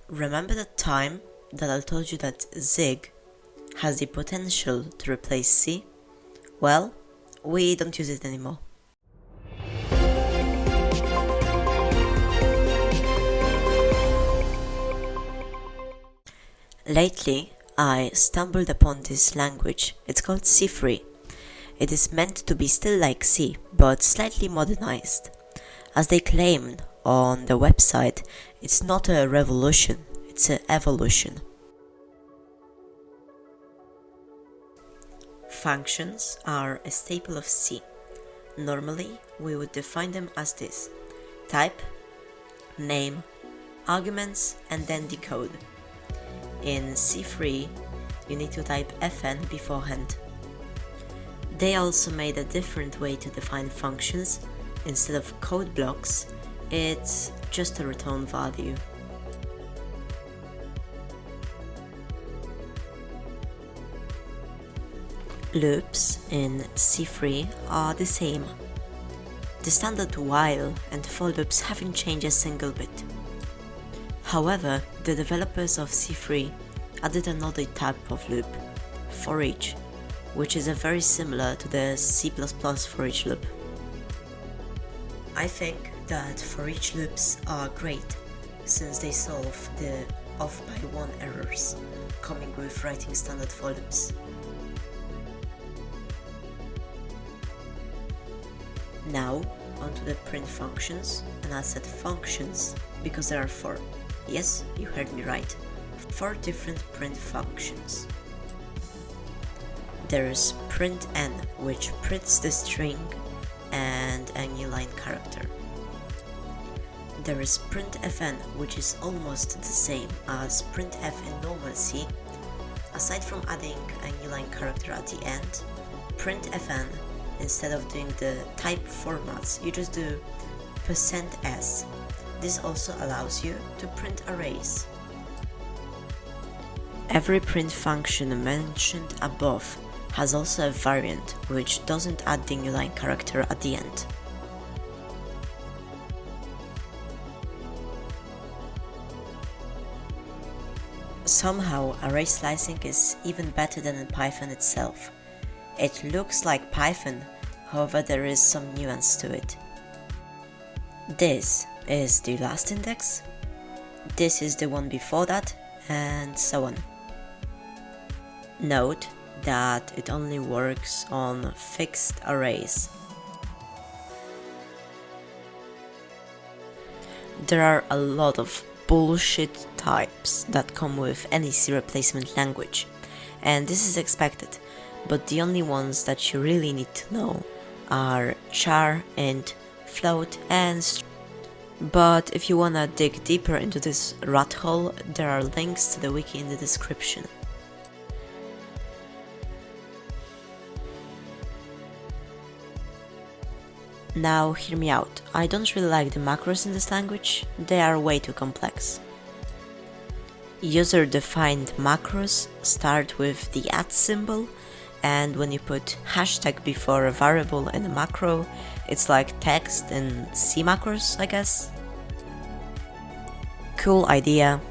Remember the time that I told you that Zig has the potential to replace C? Well, we don't use it anymore. Lately, I stumbled upon this language. It's called C3. It is meant to be still like C, but slightly modernized. As they claimed on the website, it's not a revolution, it's an evolution. Functions are a staple of C. Normally, we would define them as this: type, name, arguments, and then decode. In C3, you need to type fn beforehand. They also made a different way to define functions. Instead of code blocks, it's just a return value. Loops in C3 are the same. The standard while and for loops haven't changed a single bit. However, the developers of C3 added another type of loop, for each, which is very similar to the C++ for each loop. I think that for each loops are great, since they solve the off by one errors coming with writing standard for loops. Now, onto the print functions, and I said functions because there are 4. Yes, you heard me right. 4 different print functions. There is printn, which prints the string and a new line character. There is printfn, which is almost the same as printf in normal C. Aside from adding a new line character at the end, printfn, instead of doing the type formats, you just do %s. This also allows you to print arrays. Every print function mentioned above has also a variant which doesn't add the new line character at the end. Somehow, array slicing is even better than in Python itself. It looks like Python, however there is some nuance to it. This is the last index, this is the one before that, and so on. Note that it only works on fixed arrays. There are a lot of bullshit types that come with any C replacement language, and this is expected, but the only ones that you really need to know are char, int, float, and string. But if you wanna dig deeper into this rat hole, there are links to the wiki in the description. Now hear me out, I don't really like the macros in this language, they are way too complex. User-defined macros start with the @ symbol, and when you put hashtag before a variable in a macro, it's like text in C macros, I guess. Cool idea,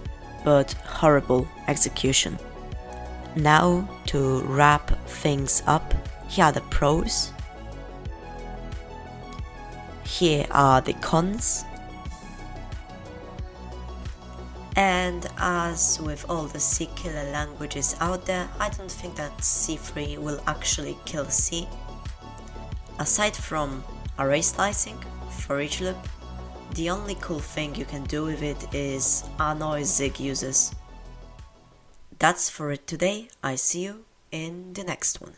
but horrible execution. Now, to wrap things up, here are the pros. Here are the cons. And as with all the C killer languages out there, I don't think that C3 will actually kill C. Aside from array slicing for each loop, the only cool thing you can do with it is annoy Zig users. That's for it today, I see you in the next one.